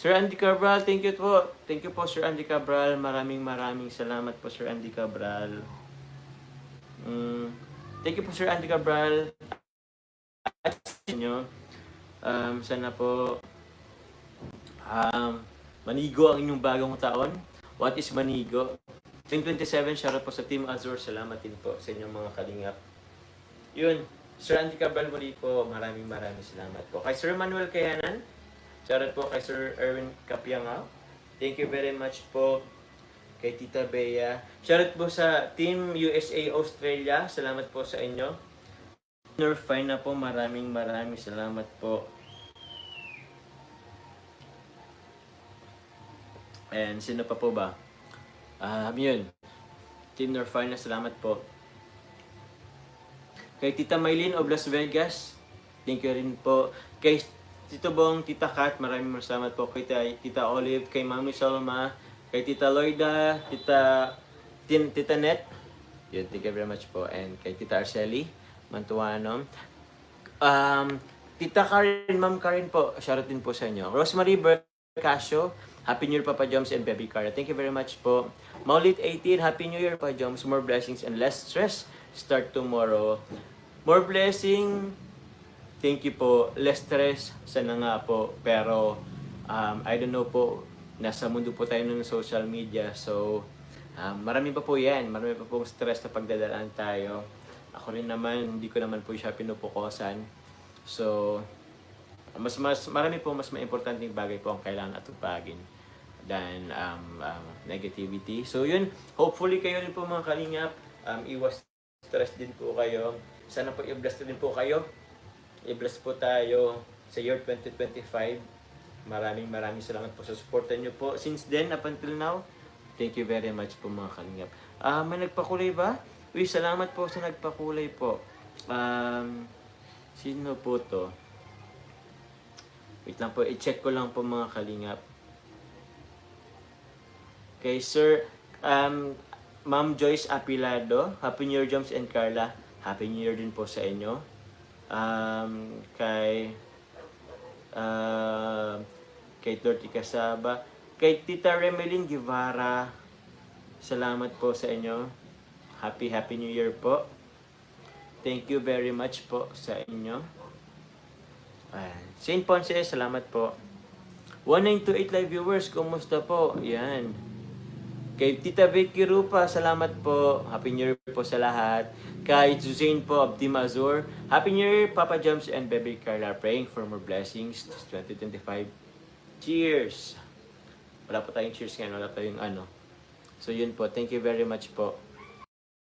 Sir Andy Cabral, thank you po. Thank you po, Sir Andy Cabral. Maraming salamat po, Sir Andy Cabral. Thank you po, Sir Andy Cabral. At inyo, sana po manigo ang inyong bagong taon. What is manigo? 2027, shoutout po sa Team Azure. Salamat din po sa inyong mga kalingap. Yun, Sir Andy Cabral muli po, maraming salamat po. Kay Sir Manuel Kayanan, shoutout po kay Sir Erwin Capiangao. Thank you very much po kay Tita Bea. Shoutout po sa Team USA Australia. Salamat po sa inyo. Fine na po, maraming salamat po. And sino pa po ba? Yun. Team Norfine, salamat po. Kay Tita Maylin of Las Vegas, thank you rin po. Kay Tito Bong, Tita Kat, maraming salamat po. Kay Tita Olive, kay Mami Salma, kay Tita Loida, Tita Net, yun, thank you very much po. And kay Tita Arceli Mantuano. Tita Karen, Ma'am Karen po, shoutout din po sa inyo. Rosemary Bercasio, Happy New Year, Papa Joms and Baby Cara. Thank you very much po. Maulid 18, Happy New Year, Papa Joms. More blessings and less stress. Start tomorrow. More blessing. Thank you po. Less stress. Sana nga po. Pero, I don't know po. Nasa mundo po tayo ng social media. So, marami pa po yan. Marami pa pong stress na pagdadaan tayo. Ako rin naman, hindi ko naman po siya pinupukosan. So, marami po mas maimportanteng bagay po ang kailangan atupagin than negativity. So yun, hopefully kayo rin po mga kalingap, iwas stress din po kayo. Sana po i-bless din po kayo. I-bless po tayo sa year 2025. Maraming salamat po sa suporta nyo po. Since then, up until now, thank you very much po mga kalingap. May nagpakulay ba? Uy, salamat po sa nagpakulay po. Sino po to? Wait lang po, i-check ko lang po mga kalingap. Kay Sir Ma'am Joyce Apilado, Happy New Year, Joms and Carla. Happy New Year din po sa inyo. Kay Dorothy Casaba, kay Tita Remelin Guevara, salamat po sa inyo. Happy New Year po. Thank you very much po sa inyo. Saint Ponce, salamat po. 1928 live viewers, kumusta po? Yan. Kay Tita Vicky Rupa, salamat po. Happy New Year po sa lahat. Kay Suzanne po of Team Azure, Happy New Year, Papa Joms and Baby Carla. Praying for more blessings this 2025. Cheers! Wala po tayong cheers ngayon, wala tayong ano. So yun po, thank you very much po.